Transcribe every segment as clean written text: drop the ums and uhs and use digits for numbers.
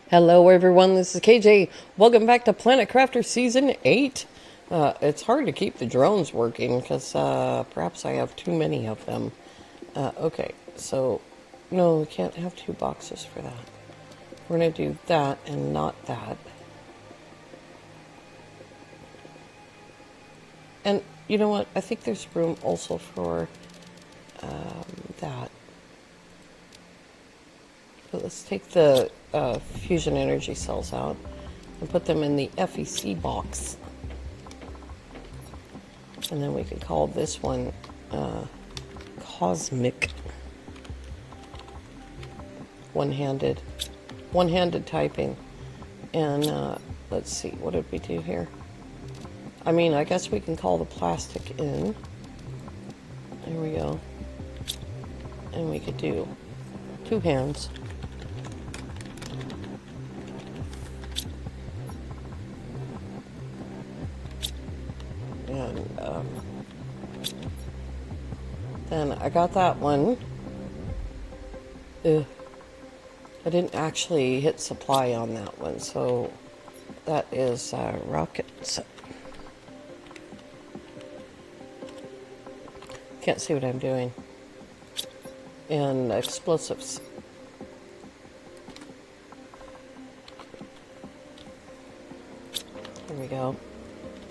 Hello everyone, this is KJ. Welcome back to Planet Crafter Season 8. It's hard to keep the drones working because perhaps I have too many of them. Okay, so no, we can't have two boxes for that. We're going to do that and not that. And you know what? I think there's room also for that. But let's take the fusion energy cells out and put them in the FEC box. And then we can call this one Cosmic. One-handed typing. And let's see, what did we do here? I mean, I guess we can call the plastic in. There we go. And we could do two hands. And then I got that one. I didn't actually hit supply on that one, so that is rockets. Can't see what I'm doing. And explosives. Here we go.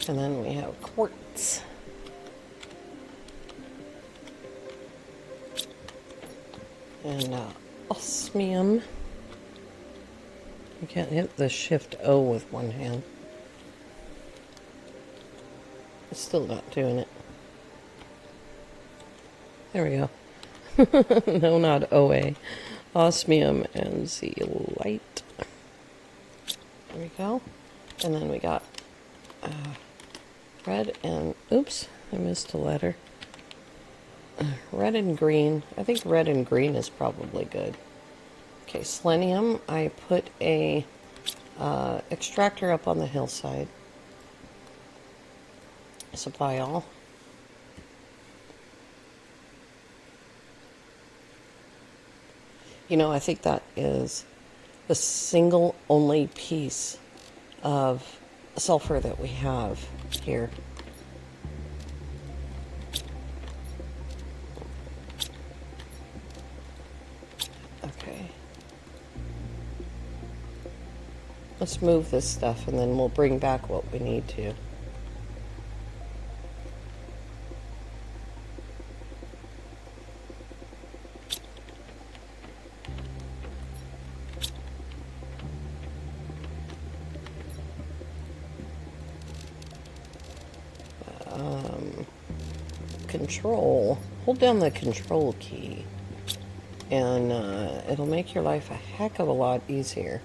And then we have quartz. And osmium. You can't hit the shift O with one hand. It's still not doing it. There we go. No, not OA. Osmium and zeolite. There we go. And then we got red and, oops, I missed a letter. Red and green. I think red and green is probably good. Okay, selenium. I put a extractor up on the hillside. Supply all. You know, I think that is the single only piece of sulfur that we have here. Okay. Let's move this stuff and then we'll bring back what we need to. Control. Hold down the control key and it'll make your life a heck of a lot easier.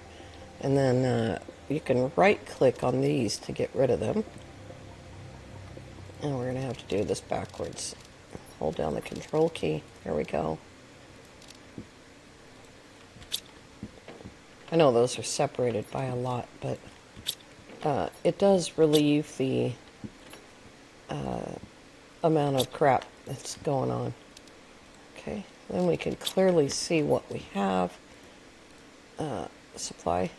And then you can right click on these to get rid of them. And we're going to have to do this backwards. Hold down the control key. There we go. I know those are separated by a lot, but it does relieve the amount of crap that's going on. Okay, then we can clearly see what we have. Supply.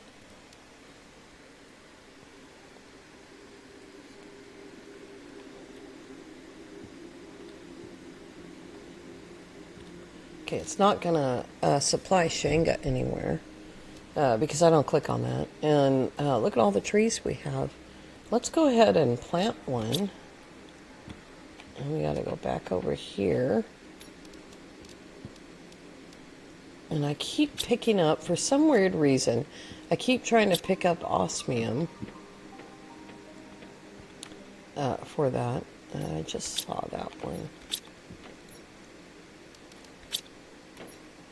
Okay, it's not gonna supply Shanga anywhere because I don't click on that. And look at all the trees we have. Let's go ahead and plant one. And we gotta go back over here. And I keep picking up, for some weird reason, I keep trying to pick up osmium for that. I just saw that one.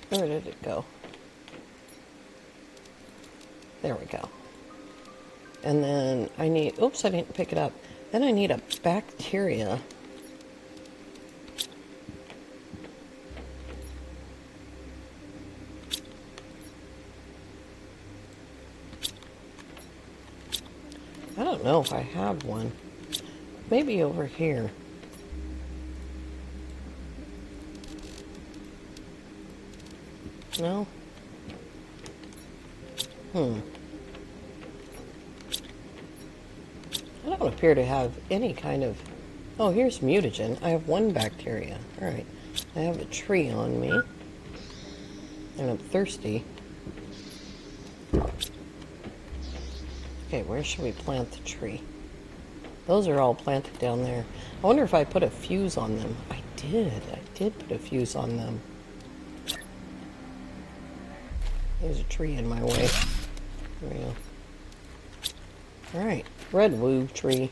Where did it go? There we go. And then I need, oops, I didn't pick it up. Then I need a bacteria. I don't know if I have one. Maybe over here. No? Hmm. I don't appear to have any kind of... Oh, here's mutagen. I have one bacteria. Alright. I have a tree on me. And I'm thirsty. Okay, where should we plant the tree? Those are all planted down there. I wonder if I put a fuse on them. I did put a fuse on them. There's a tree in my way. There we go. Alright, redwood tree.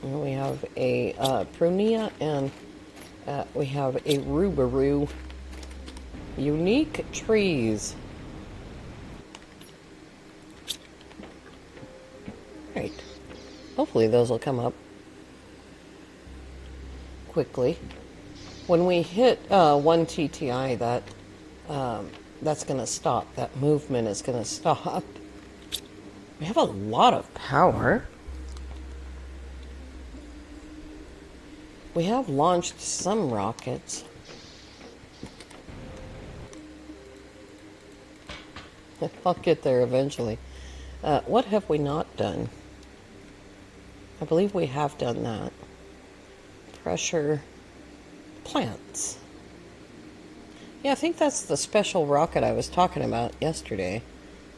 And we have a prunia, and we have a rubaroo. Unique trees. Right. Hopefully those will come up quickly. When we hit 1 TTI, that's going to stop. That movement is going to stop. We have a lot of power. We have launched some rockets. I'll get there eventually. What have we not done? I believe we have done that. Pressure plants. Yeah, I think that's the special rocket I was talking about yesterday,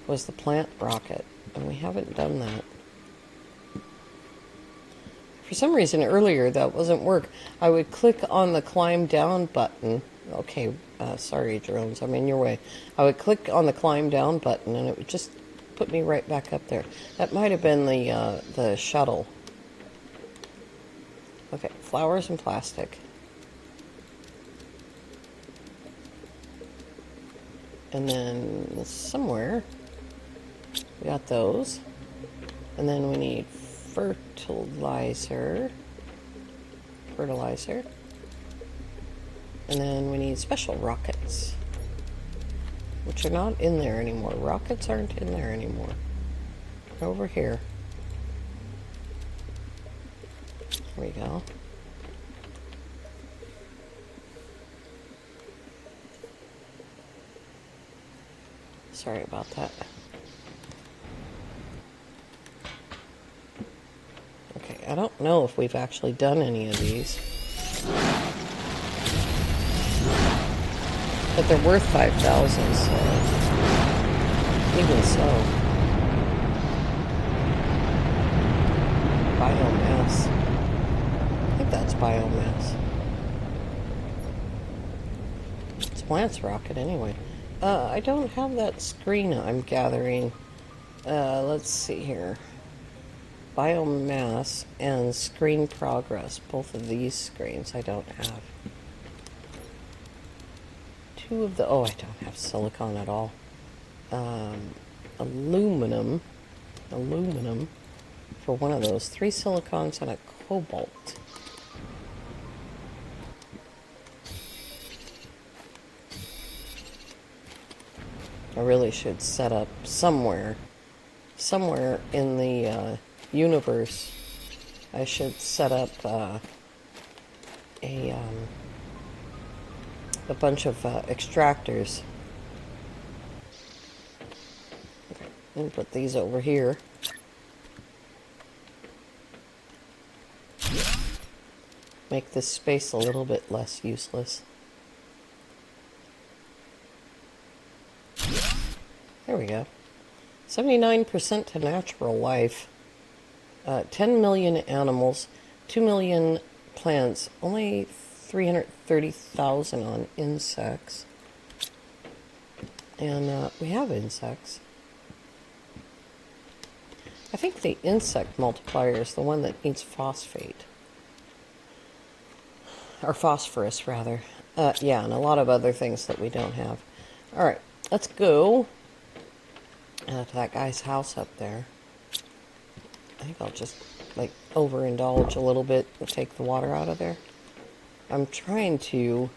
was the plant rocket, and we haven't done that. For some reason earlier that wasn't work. I would click on the climb down button. Okay, sorry drones, I'm in your way. I would click on the climb down button and it would just put me right back up there. That might have been the shuttle. Okay, flowers and plastic. And then somewhere we got those. And then we need fertilizer. And then we need special rockets, which are not in there anymore. Rockets aren't in there anymore. Over here. There we go. Sorry about that. Okay, I don't know if we've actually done any of these. But they're worth 5,000, so... Even so. Biomass. I think that's biomass. It's plants rocket anyway. I don't have that screen I'm gathering. Let's see here. Biomass and screen progress. Both of these screens I don't have. Two of the... Oh, I don't have silicon at all. Aluminum for one of those. 3 silicons and a cobalt. I really should set up somewhere in the universe. I should set up a bunch of extractors. Okay, and put these over here. Make this space a little bit less useless. There we go. 79% to natural life. 10 million animals. 2 million plants. Only 330,000 on insects. And we have insects. I think the insect multiplier is the one that needs phosphate. Or phosphorus, rather. Yeah, and a lot of other things that we don't have. Alright, let's go to that guy's house up there. I think I'll just, like, overindulge a little bit and take the water out of there. I'm trying to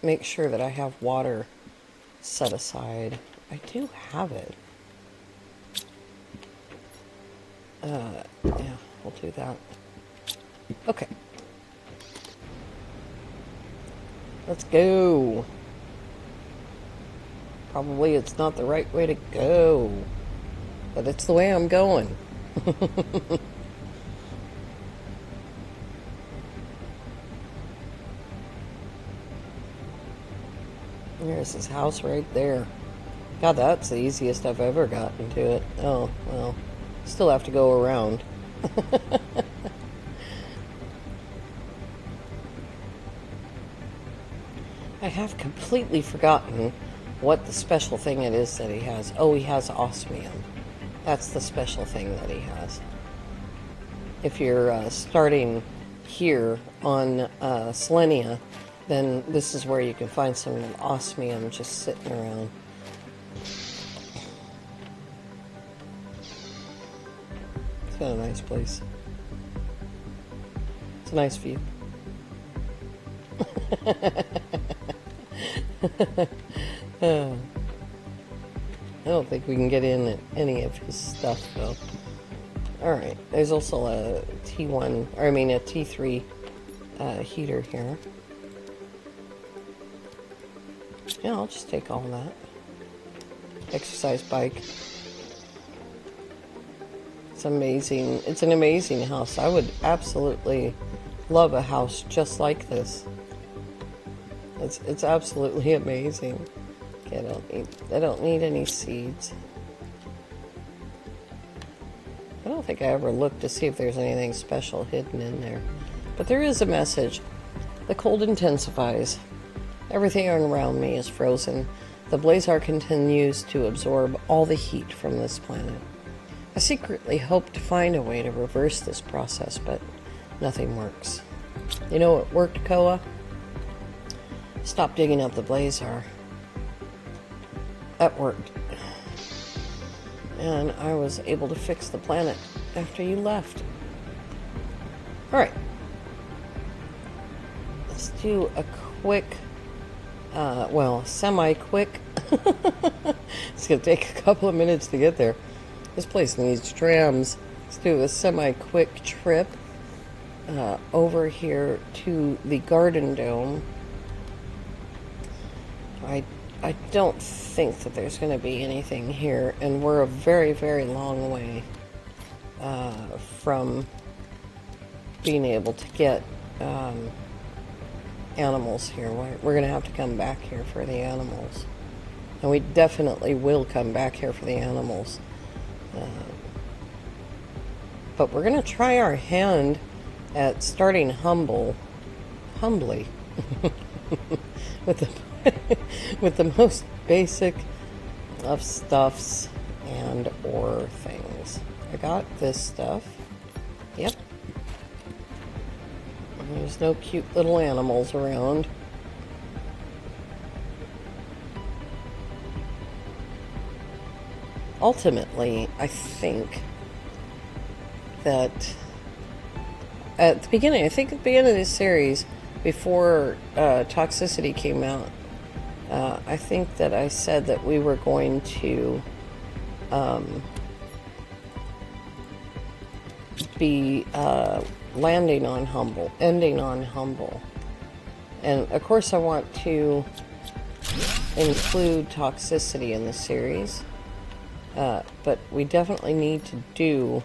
make sure that I have water set aside. I do have it. Yeah, we'll do that. Okay. Let's go. Probably it's not the right way to go, but it's the way I'm going. There's his house right there. God, that's the easiest I've ever gotten to it. Oh, well, still have to go around. I have completely forgotten what the special thing it is that he has. Oh, he has osmium. That's the special thing that he has. If you're starting here on Selenia, then this is where you can find some osmium just sitting around. It's got a nice place. It's a nice view. I don't think we can get in at any of his stuff though. Alright, there's also a T1, or I mean a T3 heater here. Yeah, I'll just take all that. Exercise bike. It's amazing. It's an amazing house. I would absolutely love a house just like this. It's absolutely amazing. Okay, I don't need any seeds. I don't think I ever looked to see if there's anything special hidden in there. But there is a message. The cold intensifies. Everything around me is frozen. The blazar continues to absorb all the heat from this planet. I secretly hope to find a way to reverse this process, but nothing works. You know what worked, Koa? Stop digging up the blazar. That worked. And I was able to fix the planet after you left. Alright. Let's do a quick, well, semi-quick. It's going to take a couple of minutes to get there. This place needs trams. Let's do a semi-quick trip over here to the Garden Dome. I don't think that there's going to be anything here, and we're a very, very long way from being able to get animals here. We're going to have to come back here for the animals. And we definitely will come back here for the animals. But we're going to try our hand at starting humbly with the with the most basic of stuffs and or things. I got this stuff. Yep. There's no cute little animals around. Ultimately, I think that at the beginning of this series, before Toxicity came out, I think that I said that we were going to be landing on Humble, ending on Humble. And of course I want to include Toxicity in the series, but we definitely need to do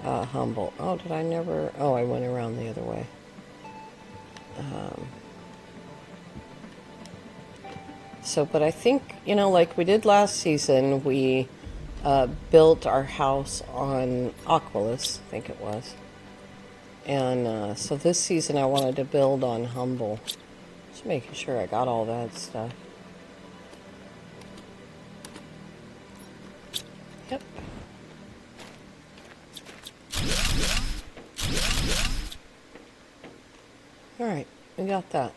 Humble. Oh, did I never? Oh, I went around the other way. But I think, like we did last season, we built our house on Aquilus, I think it was. And so this season I wanted to build on Humble. Just making sure I got all that stuff. Yep. Alright, we got that.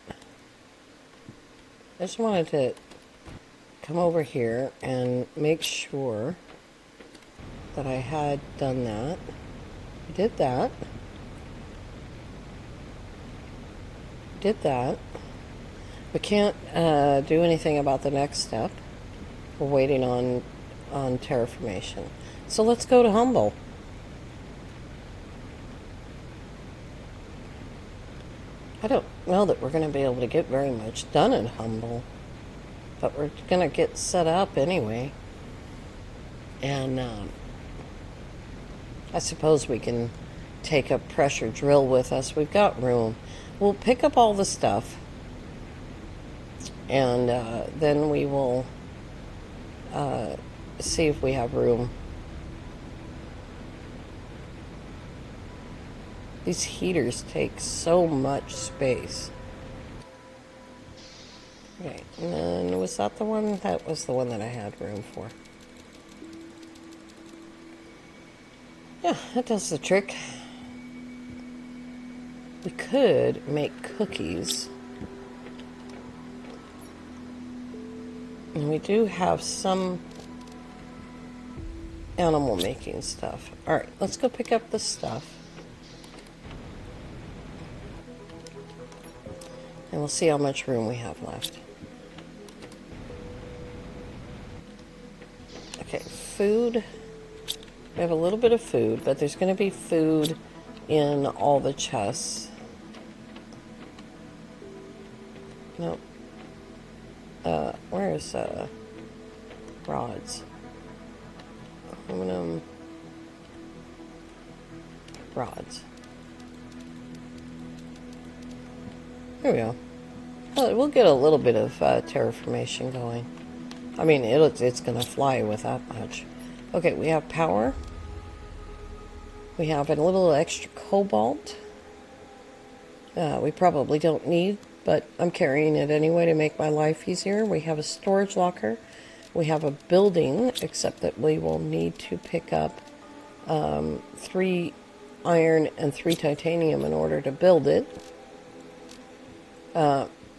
I just wanted to come over here and make sure that I had done that. I did that. Did that. We can't do anything about the next step. We're waiting on terraformation. So let's go to Humble. I don't know that we're going to be able to get very much done at Humble. But we're gonna get set up anyway. And I suppose we can take a pressure drill with us. We've got room. We'll pick up all the stuff. And then we will see if we have room. These heaters take so much space. Okay, and then was that the one? That was the one that I had room for. Yeah, that does the trick. We could make cookies. And we do have some animal making stuff. Alright, let's go pick up the stuff. And we'll see how much room we have left. Okay, food. We have a little bit of food, but there's going to be food in all the chests. Nope. Where's rods? Aluminum rods. There we go. Well, we'll get a little bit of terraformation going. I mean, it's going to fly with that much. Okay, we have power. We have a little extra cobalt. We probably don't need, but I'm carrying it anyway to make my life easier. We have a storage locker. We have a building, except that we will need to pick up 3 iron and 3 titanium in order to build it.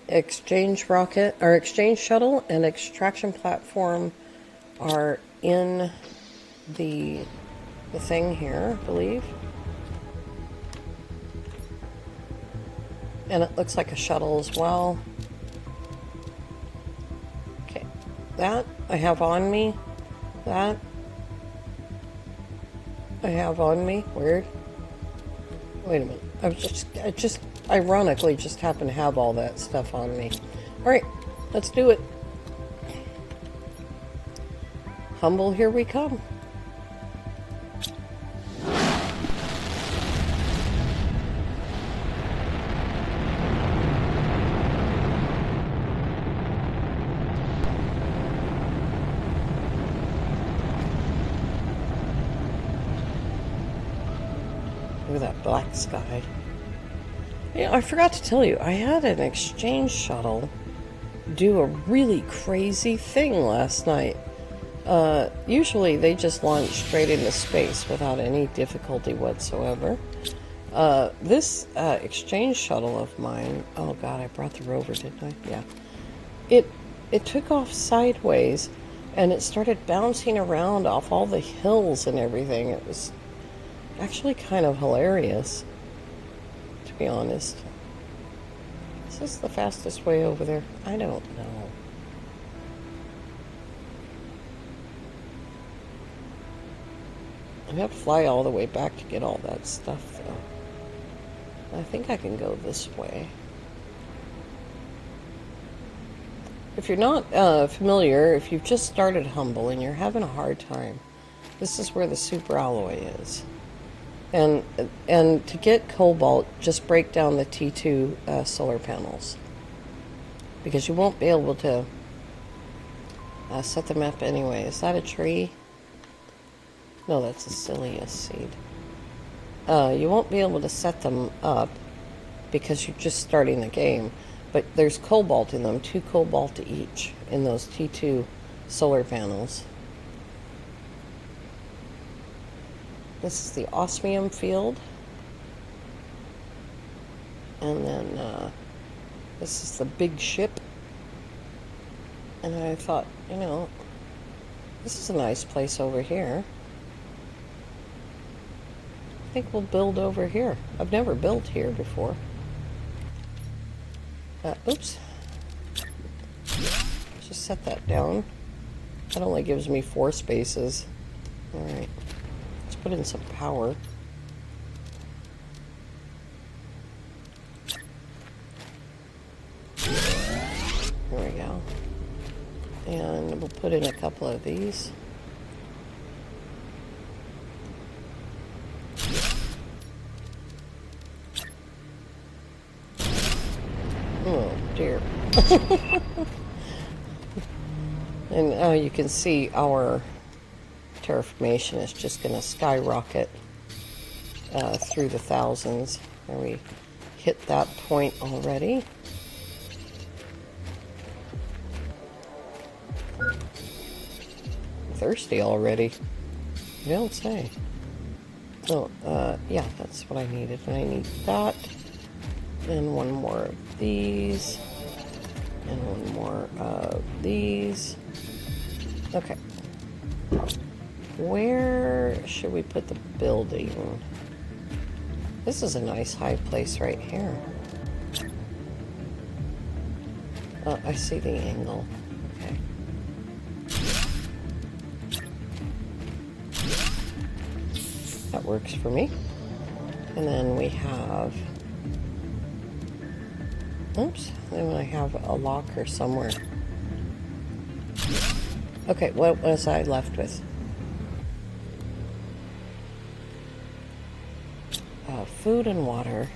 Exchange rocket, or exchange shuttle and extraction platform are in the thing here, I believe. And it looks like a shuttle as well. Okay, that I have on me. That I have on me. Weird. Wait a minute. I just ironically just happen to have all that stuff on me. Alright, let's do it. Humble, here we come. Look at that black sky. Yeah, I forgot to tell you, I had an exchange shuttle do a really crazy thing last night. Usually they just launch straight into space without any difficulty whatsoever. This exchange shuttle of mine, oh god, I brought the rover, didn't I? Yeah. It took off sideways and it started bouncing around off all the hills and everything. It was actually kind of hilarious, to be honest. Is this the fastest way over there? I don't know. I have to fly all the way back to get all that stuff, though. I think I can go this way. If you're not familiar, if you've just started Humble and you're having a hard time, this is where the super alloy is. And to get cobalt, just break down the T2 solar panels, because you won't be able to set them up anyway. Is that a tree? No, that's a Cilius seed. You won't be able to set them up because you're just starting the game. But there's cobalt in them, 2 cobalt each in those T2 solar panels. This is the osmium field. And then this is the big ship. And I thought, you know, this is a nice place over here. I think we'll build over here. I've never built here before. Oops. Just set that down. That only gives me 4 spaces. Alright. Let's put in some power. There we go. And we'll put in a couple of these. Oh dear. And now you can see our terraformation is just going to skyrocket through the thousands. And we hit that point already. Thirsty already. You don't say. Oh, yeah, that's what I needed. I need that. And one more of these. And one more of these. Okay. Where should we put the building? This is a nice high place right here. I see the angle. Okay. That works for me. And then we have... Oops. Then I have a locker somewhere. Okay, what was I left with? Food and water.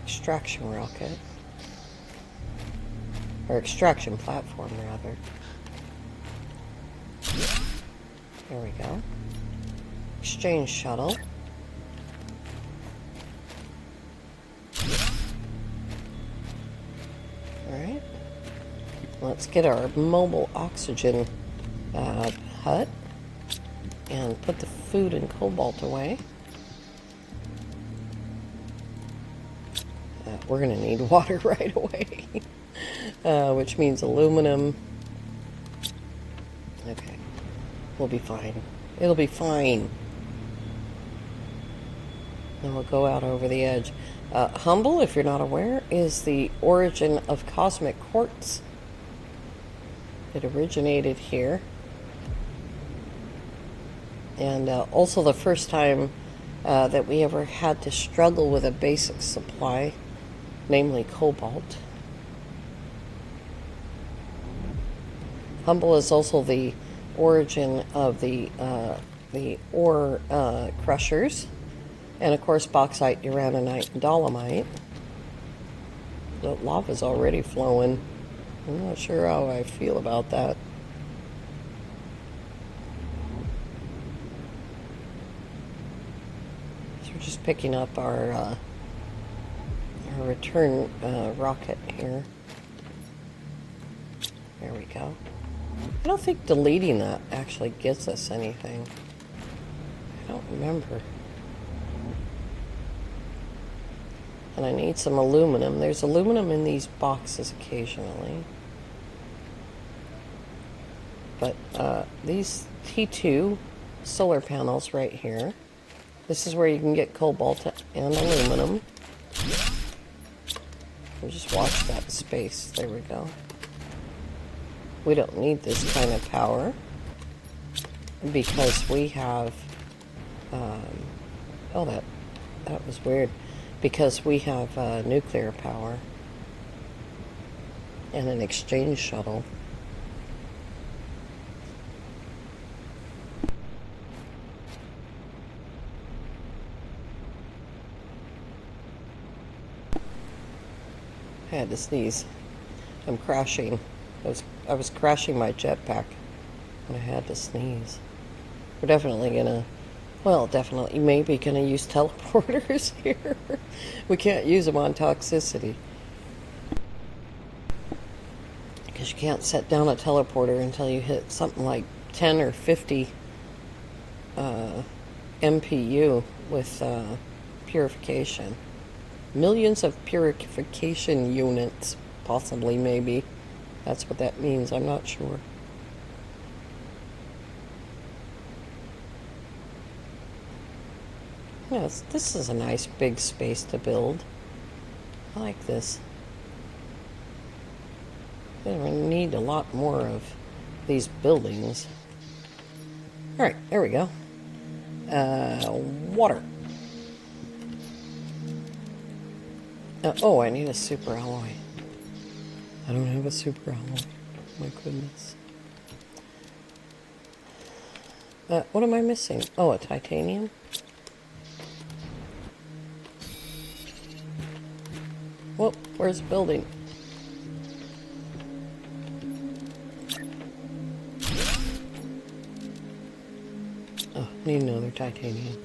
Extraction rocket. Or extraction platform, rather. There we go. Exchange shuttle. Alright. Let's get our mobile oxygen hut and put the food and cobalt away. We're going to need water right away, which means aluminum. Okay. We'll be fine. It'll be fine. Then we'll go out over the edge. Humble, if you're not aware, is the origin of cosmic quartz. It originated here. And also the first time that we ever had to struggle with a basic supply, namely cobalt. Humble is also the origin of the ore crushers, and of course bauxite, uraninite, and dolomite. The lava's already flowing. I'm not sure how I feel about that. So we're just picking up our return rocket here. There we go. I don't think deleting that actually gets us anything. I don't remember. And I need some aluminum. There's aluminum in these boxes occasionally. But these T2 solar panels right here. This is where you can get cobalt and aluminum. We'll just watch that space. There we go. We don't need this kind of power because we have... oh, that was weird. Because we have nuclear power and an exchange shuttle. I had to sneeze. I'm crashing. I was crashing my jetpack and I had to sneeze. We're definitely gonna... Well, definitely, maybe gonna use teleporters here. We can't use them on toxicity. Because you can't set down a teleporter until you hit something like 10 or 50 MPU with purification. Millions of purification units, possibly, maybe. That's what that means, I'm not sure. Yes, this is a nice big space to build. I like this. We need a lot more of these buildings. Alright, there we go. Water. Oh, I need a super alloy. I don't have a super alloy. My goodness. What am I missing? Oh, a titanium? Whoa, where's the building? Oh, need another titanium.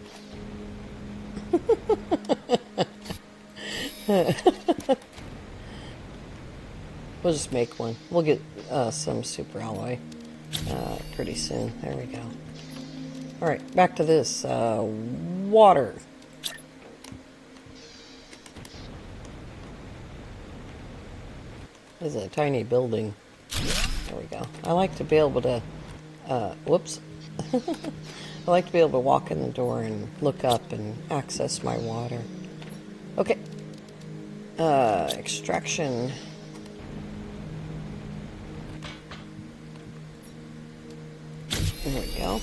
We'll just make one. We'll get some super alloy pretty soon. There we go. Alright, back to this. Water. This is a tiny building. There we go. I like to be able to... whoops. I like to be able to walk in the door and look up and access my water. Okay. Extraction. There we go.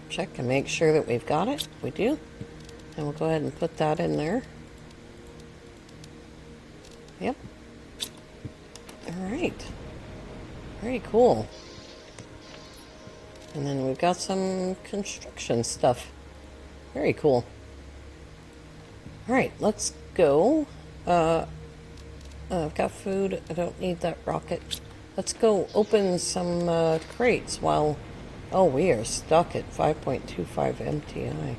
Check and make sure that we've got it. We do. And we'll go ahead and put that in there. Yep. Alright. Very cool. And then we've got some construction stuff. Very cool. Alright, let's go. I've got food. I don't need that rocket. Let's go open some crates while... Oh, we are stuck at 5.25 MTI.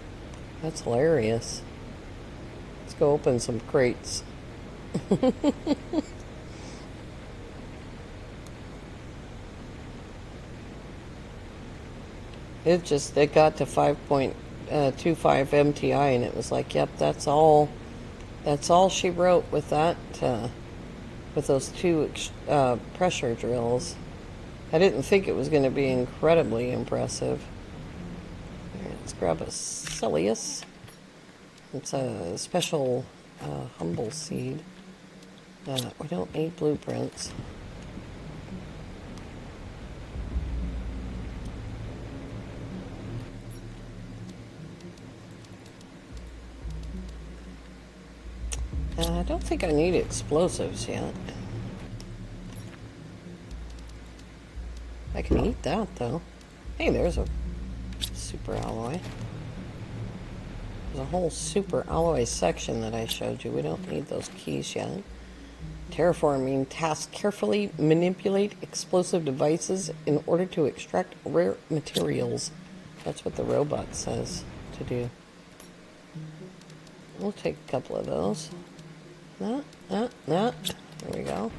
That's hilarious. Let's go open some crates. It got to 5.25 MTI and it was like, yep, that's all she wrote with that, with those two pressure drills. I didn't think it was going to be incredibly impressive. Right, let's grab a Celius. It's a special humble seed. We don't need blueprints. I don't think I need explosives yet. I can eat that, though. Hey, there's a super alloy. There's a whole super alloy section that I showed you. We don't need those keys yet. Terraforming task: carefully manipulate explosive devices in order to extract rare materials. That's what the robot says to do. We'll take a couple of those. There we go.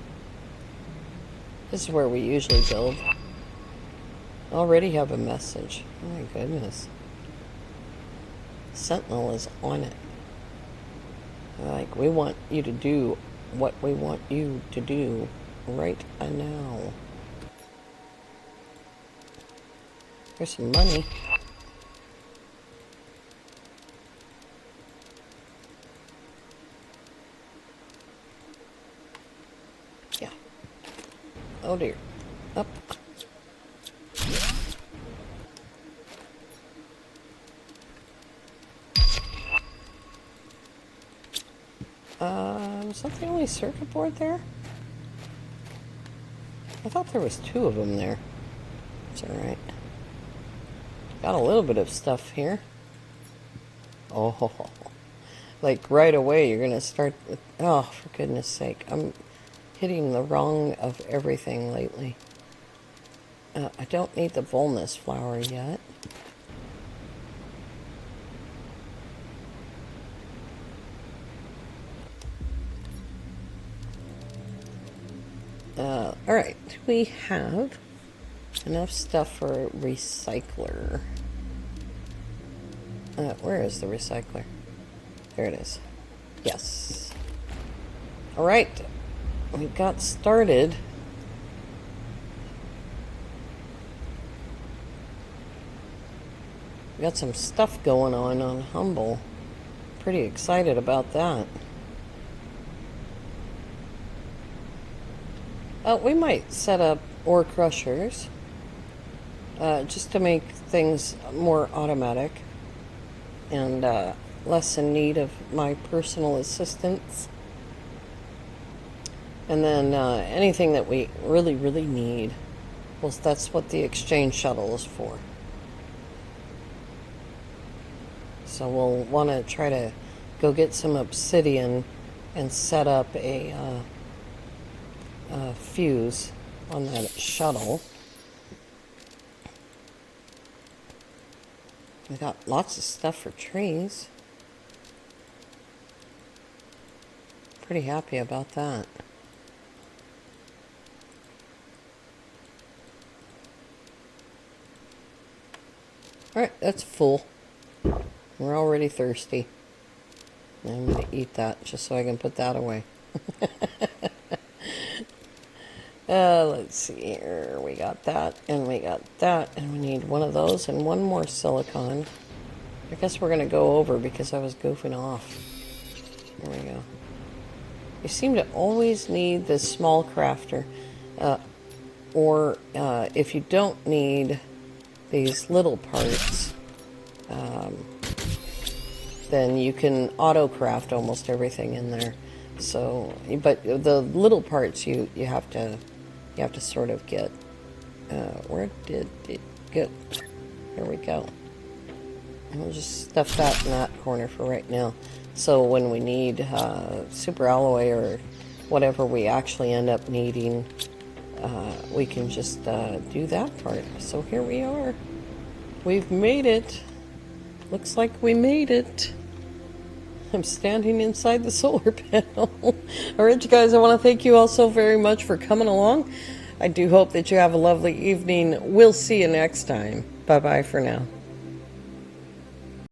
This is where we usually build. Already have a message. Oh my goodness. Sentinel is on it. Like, we want you to do what we want you to do right now. There's some money. Yeah. Oh dear. Up. Was that the only circuit board there? I thought there was two of them there. It's alright. Got a little bit of stuff here. Oh, like right away you're gonna start with... Oh, for goodness sake. I'm hitting the wrong of everything lately. I don't need the Volnus flower yet. Alright, we have enough stuff for recycler. Where is the recycler? There it is. Yes. Alright, we got started. We got some stuff going on Humble. Pretty excited about that. We might set up ore crushers just to make things more automatic and less in need of my personal assistance. And then anything that we really, really need, well, that's what the exchange shuttle is for. So we'll want to try to go get some obsidian and set up a fuse on that shuttle. We got lots of stuff for trees. Pretty happy about that. Alright, that's full. We're already thirsty. I'm going to eat that just so I can put that away. Let's see here. We got that, and we got that, and we need one of those and one more silicon. I guess we're going to go over because I was goofing off. There we go. You seem to always need this small crafter. Or if you don't need these little parts, then you can auto craft almost everything in there. So, but the little parts you have to sort of get. Where did it go? Here we go. We'll just stuff that in that corner for right now. So when we need super alloy or whatever we actually end up needing, we can just do that part. So here we are. We've made it. Looks like we made it. I'm standing inside the solar panel. All right, you guys, I want to thank you all so very much for coming along. I do hope that you have a lovely evening. We'll see you next time. Bye-bye for now.